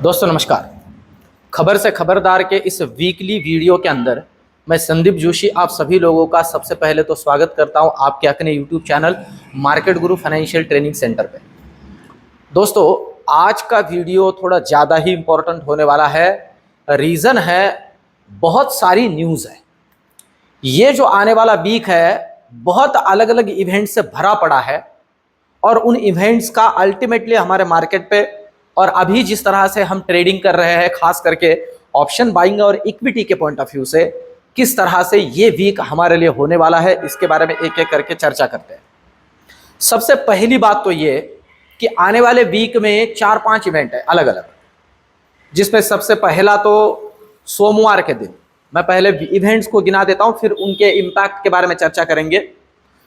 दोस्तों नमस्कार। खबर से खबरदार के इस वीकली वीडियो के अंदर मैं संदीप जोशी आप सभी लोगों का सबसे पहले तो स्वागत करता हूं आपके अपने यूट्यूब चैनल मार्केट गुरु फाइनेंशियल ट्रेनिंग सेंटर पे। दोस्तों आज का वीडियो थोड़ा ज़्यादा ही इम्पोर्टेंट होने वाला है। रीज़न है बहुत सारी न्यूज़ है। ये जो आने वाला वीक है बहुत अलग अलग इवेंट से भरा पड़ा है और उन इवेंट्स का अल्टीमेटली हमारे मार्केट पे और अभी जिस तरह से हम ट्रेडिंग कर रहे हैं, खास करके ऑप्शन बाइंग और इक्विटी के पॉइंट ऑफ व्यू से, किस तरह से ये वीक हमारे लिए होने वाला है, इसके बारे में एक एक करके चर्चा करते हैं। सबसे पहली बात तो ये कि आने वाले वीक में 4-5 इवेंट है अलग अलग, जिसमें सबसे पहला तो सोमवार के दिन, मैं पहले इवेंट्स को गिना देता हूं फिर उनके इम्पैक्ट के बारे में चर्चा करेंगे।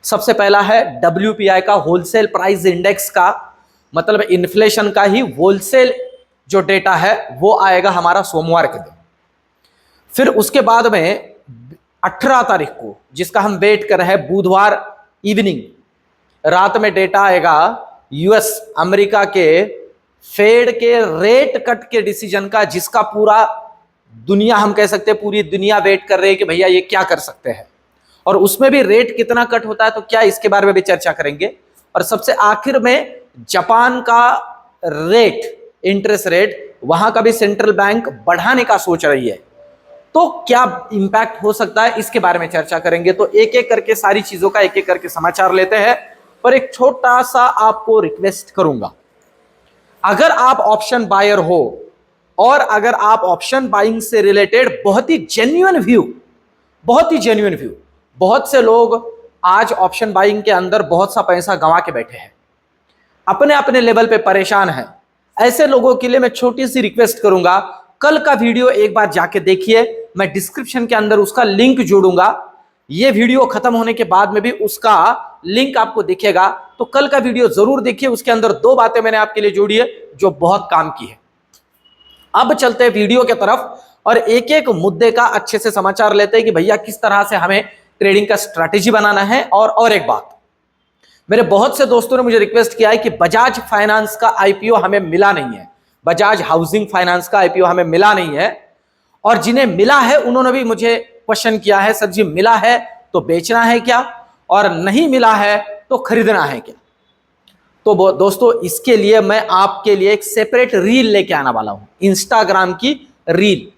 सबसे पहला है WPI का होलसेल प्राइस इंडेक्स का, मतलब इन्फ्लेशन का ही होलसेल जो डेटा है वो आएगा हमारा सोमवार के दिन। फिर उसके बाद में 18 तारीख को, जिसका हम वेट कर रहे हैं, बुधवार इवनिंग रात में डेटा आएगा US अमेरिका के फेड के रेट कट के डिसीजन का, जिसका पूरा दुनिया, हम कह सकते हैं पूरी दुनिया वेट कर रही है कि भैया ये क्या कर सकते हैं, और उसमें भी रेट कितना कट होता है तो क्या, इसके बारे में भी चर्चा करेंगे। और सबसे आखिर में जापान का रेट, इंटरेस्ट रेट, वहां का भी सेंट्रल बैंक बढ़ाने का सोच रही है, तो क्या इंपैक्ट हो सकता है, इसके बारे में चर्चा करेंगे। तो एक एक करके सारी चीजों का एक एक करके समाचार लेते हैं। पर एक छोटा सा आपको रिक्वेस्ट करूंगा, अगर आप ऑप्शन बायर हो और अगर आप ऑप्शन बाइंग से रिलेटेड बहुत ही जेन्युइन व्यू, बहुत से लोग आज ऑप्शन बाइंग के अंदर बहुत सा पैसा गंवा के बैठे हैं, अपने अपने लेवल पे परेशान हैं। ऐसे लोगों के लिए मैं छोटी सी रिक्वेस्ट करूंगा, कल का वीडियो एक बार जाके देखिए, मैं डिस्क्रिप्शन के अंदर उसका लिंक जोड़ूंगा। ये वीडियो खत्म होने के बाद में भी उसका लिंक आपको दिखेगा, तो कल का वीडियो जरूर देखिए। उसके अंदर 2 बातें मैंने आपके लिए जोड़ी है जो बहुत काम की है। अब चलते हैं वीडियो के तरफ और एक एक मुद्दे का अच्छे से समाचार लेते हैं कि भैया किस तरह से हमें ट्रेडिंग का स्ट्रैटेजी बनाना है। और एक बात, मेरे बहुत से दोस्तों ने मुझे रिक्वेस्ट किया है कि बजाज फाइनेंस का आईपीओ हमें मिला नहीं है, बजाज हाउसिंग फाइनेंस का आईपीओ हमें मिला नहीं है, और जिन्हें मिला है उन्होंने भी मुझे क्वेश्चन किया है, सर जी मिला है तो बेचना है क्या, और नहीं मिला है तो खरीदना है क्या। तो दोस्तों इसके लिए मैं आपके लिए एक सेपरेट रील लेके आने वाला हूं, इंस्टाग्राम की रील।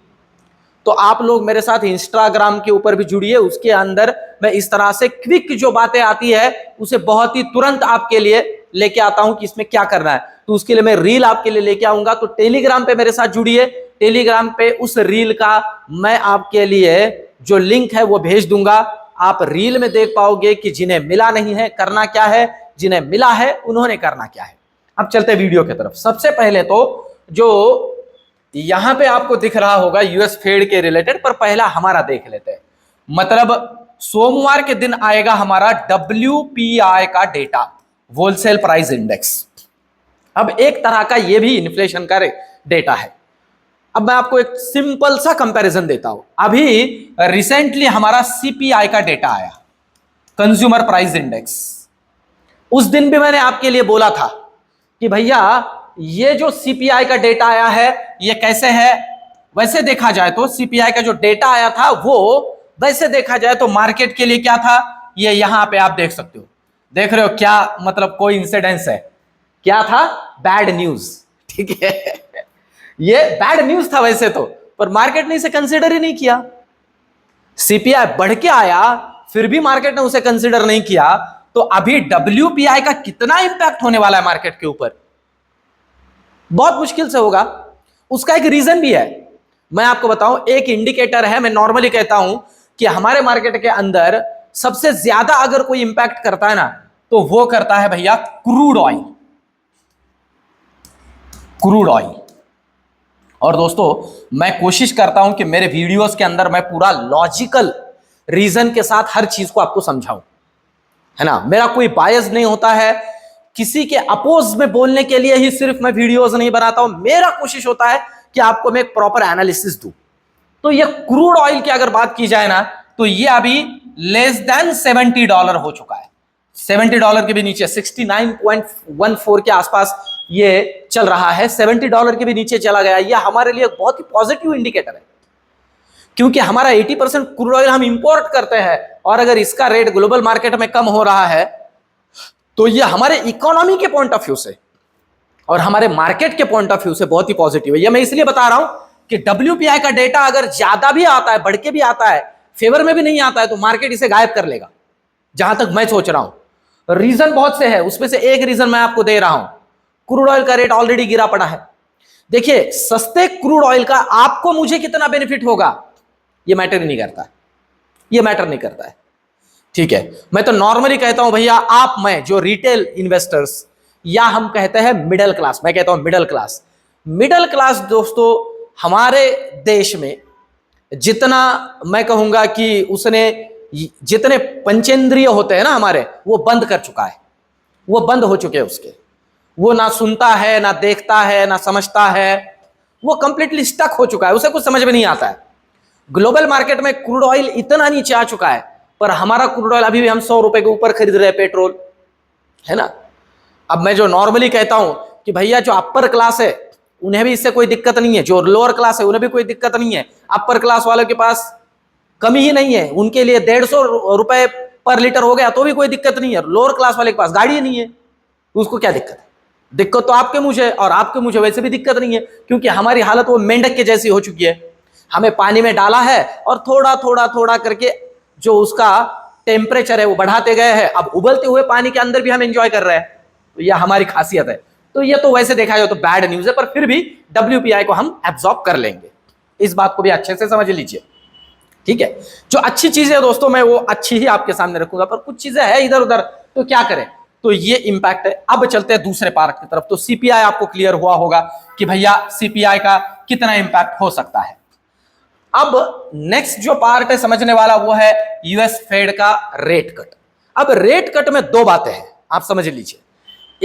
तो आप लोग मेरे साथ इंस्टाग्राम के ऊपर भी जुड़िए, उसके अंदर मैं इस तरह से क्विक जो बातें आती है उसे बहुत ही तुरंत आपके लिए लेके आता हूं कि इसमें क्या करना है। तो उसके लिए मैं रील आपके लिए लेके आऊंगा। तो टेलीग्राम पे मेरे साथ जुड़िए, टेलीग्राम पे उस रील का मैं आपके लिए जो लिंक है वो भेज दूंगा। आप रील में देख पाओगे कि जिन्हें मिला नहीं है करना क्या है, जिन्हें मिला है उन्होंने करना क्या है। अब चलते हैं वीडियो की तरफ। सबसे पहले तो जो यहां पे आपको दिख रहा होगा US फेड के रिलेटेड, पर पहला हमारा देख लेते हैं। मतलब सोमवार के दिन आएगा हमारा WPI का डेटा, होलसेल प्राइस इंडेक्स। अब एक तरह का ये भी इन्फ्लेशन का डेटा है। अब मैं आपको एक सिंपल सा कंपैरिजन देता हूं। अभी रिसेंटली हमारा CPI का डेटा आया, कंज्यूमर प्राइस इंडेक्स। उस दिन भी मैंने आपके लिए बोला था कि भैया ये जो CPI का डेटा आया है ये कैसे है। वैसे देखा जाए तो CPI का जो डेटा आया था वो वैसे देखा जाए तो मार्केट के लिए क्या था, ये यहां पे आप देख सकते हो, देख रहे हो क्या, मतलब कोई इंसिडेंस है, क्या था, बैड न्यूज। ठीक है, ये बैड न्यूज था वैसे तो, पर मार्केट ने इसे कंसिडर ही नहीं किया। CPI बढ़ के आया फिर भी मार्केट ने उसे कंसिडर नहीं किया। तो अभी WPI का कितना इंपैक्ट होने वाला है मार्केट के ऊपर, बहुत मुश्किल से होगा। उसका एक रीजन भी है, मैं आपको बताऊं। एक इंडिकेटर है, मैं नॉर्मली कहता हूं कि हमारे मार्केट के अंदर सबसे ज्यादा अगर कोई इंपैक्ट करता है ना तो वो करता है भैया क्रूड ऑयल। Crude oil. और दोस्तों मैं कोशिश करता हूं कि मेरे वीडियोस के अंदर मैं पूरा लॉजिकल रीजन के साथ हर चीज को आपको समझाऊं, है ना। मेरा कोई बायस नहीं होता है, किसी के अपोज में बोलने के लिए ही सिर्फ मैं वीडियोस नहीं बनाता हूं। मेरा कोशिश होता है कि आपको मैं एक प्रॉपर एनालिसिस दूं। तो ये क्रूड ऑयल की अगर बात की जाए ना तो ये अभी लेस देन $70 हो चुका है, $70 के भी नीचे, 69.14 के आसपास ये चल रहा है, $70 के भी नीचे चला गया, यह हमारे लिए बहुत ही पॉजिटिव इंडिकेटर है, क्योंकि हमारा 80% क्रूड ऑयल हम इंपोर्ट करते हैं, और अगर इसका रेट ग्लोबल मार्केट में कम हो रहा है तो यह हमारे इकोनॉमी के पॉइंट ऑफ व्यू से और हमारे मार्केट के पॉइंट ऑफ व्यू से बहुत ही पॉजिटिव है। यह मैं इसलिए बता रहा हूं कि WPI का डेटा अगर ज्यादा भी आता है, बढ़ के भी आता है, फेवर में भी नहीं आता है, तो मार्केट इसे गायब कर लेगा, जहां तक मैं सोच रहा हूं। रीजन बहुत से है, उसमें से एक रीजन मैं आपको दे रहा हूं, क्रूड ऑयल का रेट ऑलरेडी गिरा पड़ा है। देखिए, सस्ते क्रूड ऑयल का आपको मुझे कितना बेनिफिट होगा ये मैटर नहीं करता, ये मैटर नहीं करता है, ठीक है। मैं तो नॉर्मली कहता हूं भैया, आप मैं जो रिटेल इन्वेस्टर्स या हम कहते हैं मिडिल क्लास, मैं कहता हूं मिडिल क्लास दोस्तों हमारे देश में जितना मैं कहूंगा कि उसने जितने पंचेंद्रिय होते हैं ना हमारे, वो बंद कर चुका है, वो बंद हो चुके हैं उसके, वो ना सुनता है, ना देखता है, ना समझता है, वो कंप्लीटली स्टक हो चुका है, उसे कुछ समझ में नहीं आता है। ग्लोबल मार्केट में क्रूड ऑयल इतना नीचे आ चुका है, पर हमारा क्रूड ऑयल अभी भी हम $100 के ऊपर खरीद रहे हैं, पेट्रोल, है ना। अब मैं जो नॉर्मली कहता हूं कि भैया जो अपर क्लास है उन्हें भी इससे कोई दिक्कत नहीं है, जो लोअर क्लास है उन्हें भी कोई दिक्कत नहीं है, अपर क्लास वालों के पास कमी ही नहीं है, उनके लिए $150 पर लीटर हो गया तो भी कोई दिक्कत नहीं है। लोअर क्लास वाले के पास गाड़ी नहीं है, उसको क्या दिक्कत है? दिक्कत तो आपके मुझे, और आपके मुझे वैसे भी दिक्कत नहीं है, क्योंकि हमारी हालत वो मेंढक के जैसी हो चुकी है। हमें पानी में डाला है और थोड़ा थोड़ा थोड़ा करके जो उसका टेम्परेचर है वो बढ़ाते गए हैं, अब उबलते हुए पानी के अंदर भी हम एंजॉय कर रहे हैं, तो यह हमारी खासियत है। तो ये तो वैसे देखा जाए तो बैड न्यूज है, पर फिर भी WPI को हम एब्जॉर्ब कर लेंगे, इस बात को भी अच्छे से समझ लीजिए, ठीक है। जो अच्छी चीजें दोस्तों मैं वो अच्छी ही आपके सामने रखूंगा, पर कुछ चीजें है इधर उधर, तो क्या करें, तो ये इंपैक्ट है। अब चलते हैं दूसरे पार्ट की तरफ। तो CPI आपको क्लियर हुआ होगा कि भैया CPI का कितना इंपैक्ट हो सकता है। अब नेक्स्ट जो पार्ट है समझने वाला वो है US फेड का रेट कट। अब रेट कट में दो बातें हैं, आप समझ लीजिए।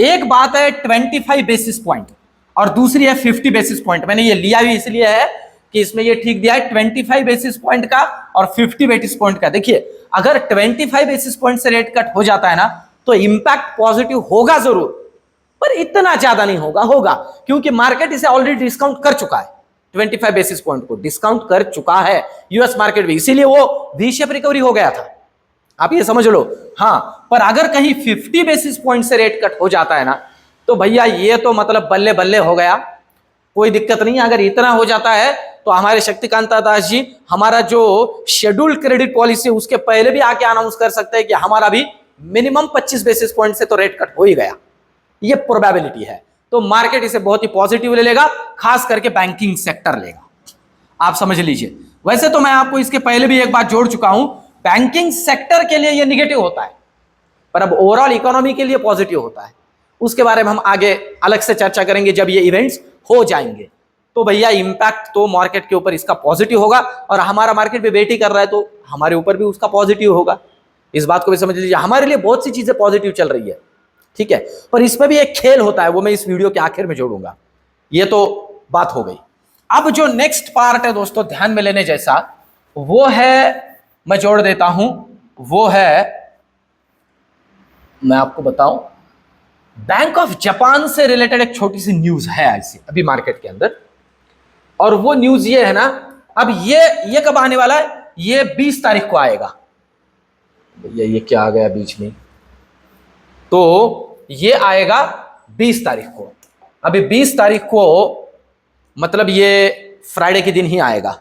एक बात है 25 बेसिस पॉइंट और दूसरी है 50 बेसिस पॉइंट। मैंने ये लिया भी इसलिए है कि इसमें ये ठीक दिया है 25 बेसिस पॉइंट का और 50 बेसिस पॉइंट का। देखिए, अगर 25 बेसिस पॉइंट से रेट कट हो जाता है ना, तो इंपैक्ट पॉजिटिव होगा जरूर, पर इतना ज्यादा नहीं होगा, क्योंकि मार्केट इसे ऑलरेडी डिस्काउंट कर चुका है, 25 बेसिस पॉइंट को डिस्काउंट कर चुका है US मार्केट भी, इसीलिए वो वी शेप रिकवरी हो गया था, आप ये समझ लो। हाँ, पर अगर कहीं 50 बेसिस पॉइंट से रेट कट हो जाता है ना, तो भैया ये तो मतलब बल्ले बल्ले हो गया, कोई दिक्कत नहीं। अगर इतना हो जाता है तो हमारे शक्तिकांता दास जी हमारा जो शेड्यूल्ड क्रेडिट पॉलिसी उसके पहले भी आके अनाउंस कर सकते हैं कि हमारा भी मिनिमम 25 बेसिस पॉइंट से तो रेट कट हो ही गया, ये प्रोबेबिलिटी है। तो मार्केट इसे बहुत ही पॉजिटिव ले लेगा, खास करके बैंकिंग सेक्टर लेगा, आप समझ लीजिए। वैसे तो मैं आपको इसके पहले भी एक बात जोड़ चुका हूं, बैंकिंग सेक्टर के लिए यह निगेटिव होता है, पर अब ओवरऑल इकोनॉमी के लिए पॉजिटिव होता है। उसके बारे में हम आगे अलग से चर्चा करेंगे जब ये इवेंट्स हो जाएंगे। तो भैया इंपैक्ट तो मार्केट के ऊपर इसका पॉजिटिव होगा, और हमारा मार्केट भी वेट ही कर रहा है, तो हमारे ऊपर भी उसका पॉजिटिव होगा। इस बात को भी समझ लीजिए, हमारे लिए बहुत सी चीजें पॉजिटिव चल रही है, ठीक है। पर इसमें भी एक खेल होता है, वो मैं इस वीडियो के आखिर में जोड़ूंगा। ये तो बात हो गई। अब जो नेक्स्ट पार्ट है दोस्तों ध्यान में लेने जैसा, वो है, मैं जोड़ देता हूं, वो है, मैं आपको बताऊं, बैंक ऑफ जापान से रिलेटेड एक छोटी सी न्यूज है ऐसी अभी मार्केट के अंदर। और वो न्यूज ये है ना, अब ये कब आने वाला है, ये 20 तारीख को आएगा। भैया ये क्या आ गया बीच में, तो ये आएगा 20 तारीख को। अभी 20 तारीख को मतलब ये फ्राइडे के दिन ही आएगा।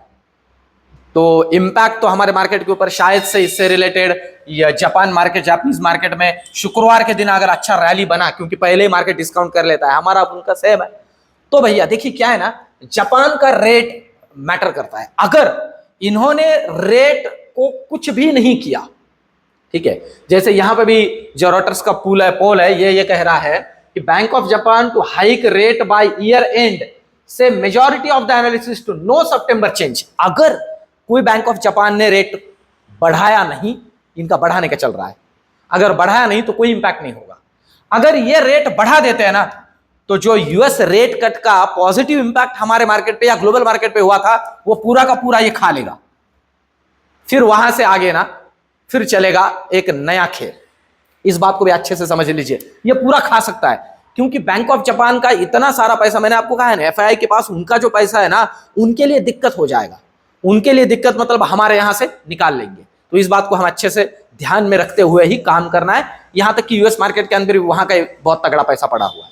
तो इम्पैक्ट तो हमारे मार्केट के ऊपर शायद से इससे रिलेटेड, या जापान मार्केट, जापानीज मार्केट में शुक्रवार के दिन अगर अच्छा रैली बना, क्योंकि पहले ही मार्केट डिस्काउंट कर लेता है, हमारा उनका सेम है। तो भैया देखिए क्या है ना, जापान का रेट मैटर करता है। अगर इन्होंने रेट को कुछ भी नहीं किया, ठीक है, जैसे यहां पे भी जो रॉटर्स का पोल है, ये कह रहा है कि bank of Japan to hike rate by year end से majority of the analysis to know सितंबर चेंज। अगर कोई बैंक ऑफ जापान ने रेट बढ़ाया नहीं, इनका बढ़ाने का चल रहा है, अगर बढ़ाया नहीं तो कोई इंपैक्ट नहीं होगा। अगर ये रेट बढ़ा देते हैं ना, तो जो US रेट कट का पॉजिटिव इंपैक्ट हमारे मार्केट पे या ग्लोबल मार्केट पे हुआ था, वो पूरा का पूरा ये खा लेगा। फिर वहां से आगे ना फिर चलेगा एक नया खेल। इस बात को भी अच्छे से समझ लीजिए, ये पूरा खा सकता है, क्योंकि बैंक ऑफ जापान का इतना सारा पैसा, मैंने आपको कहा है ना, एफआईआई के पास उनका जो पैसा है ना, उनके लिए दिक्कत हो जाएगा। उनके लिए दिक्कत मतलब हमारे यहां से निकाल लेंगे। तो इस बात को हम अच्छे से ध्यान में रखते हुए ही काम करना है। यहां तक कि यूएस मार्केट के अंदर भी वहां का बहुत तगड़ा पैसा पड़ा हुआ है।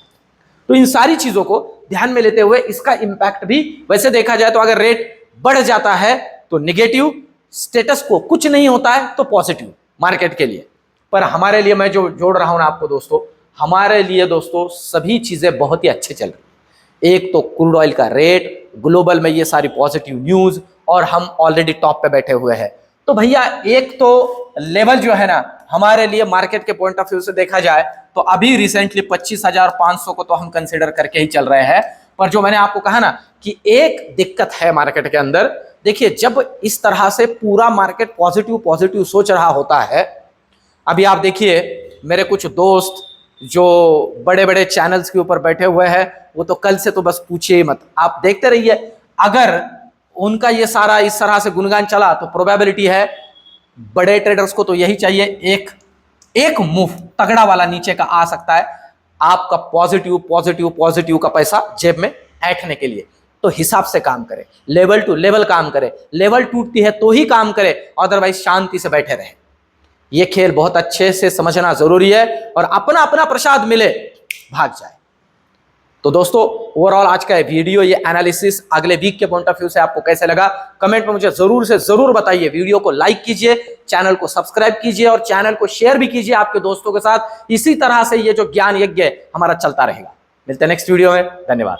तो इन सारी चीजों को ध्यान में लेते हुए इसका इंपैक्ट भी, वैसे देखा जाए तो अगर रेट बढ़ जाता है तो नेगेटिव, स्टेटस को कुछ नहीं होता है तो पॉजिटिव मार्केट के लिए। पर हमारे लिए मैं जो जोड़ रहा हूं ना आपको दोस्तों, हमारे लिए दोस्तों सभी चीजें बहुत ही अच्छे चल रही। एक तो क्रूड ऑयल का रेट, ग्लोबल में ये सारी पॉजिटिव न्यूज, और हम ऑलरेडी टॉप पे बैठे हुए हैं। तो भैया एक तो लेवल जो है ना हमारे लिए मार्केट के पॉइंट ऑफ व्यू से देखा जाए तो अभी रिसेंटली 25,500 को तो हम कंसीडर करके ही चल रहे हैं। पर जो मैंने आपको कहा ना कि एक दिक्कत है मार्केट के अंदर, देखिए जब इस तरह से पूरा मार्केट पॉजिटिव पॉजिटिव सोच रहा होता है, अभी आप देखिए मेरे कुछ दोस्त जो बड़े बड़े चैनल्स के ऊपर बैठे हुए हैं, वो तो कल से तो बस पूछिए ही मत, आप देखते रहिए। अगर उनका ये सारा इस तरह से गुणगान चला तो प्रोबेबिलिटी है बड़े ट्रेडर्स को तो यही चाहिए, एक मूव तगड़ा वाला नीचे का आ सकता है, आपका पॉजिटिव पॉजिटिव पॉजिटिव का पैसा जेब में ऐंठने के लिए। तो हिसाब से काम करे, लेवल टू लेवल काम करे, लेवल टूटती है तो ही काम करे, अदरवाइज शांति से बैठे रहे। ये खेल बहुत अच्छे से समझना जरूरी है, और अपना अपना प्रसाद मिले भाग जाए। तो दोस्तों ओवरऑल आज का वीडियो, ये एनालिसिस अगले वीक के पॉइंट ऑफ व्यू से आपको कैसे लगा, कमेंट में मुझे जरूर से जरूर बताइए। वीडियो को लाइक कीजिए, चैनल को सब्सक्राइब कीजिए और चैनल को शेयर भी कीजिए आपके दोस्तों के साथ। इसी तरह से ये जो ज्ञान यज्ञ हमारा चलता रहेगा। मिलते हैं नेक्स्ट वीडियो में, धन्यवाद।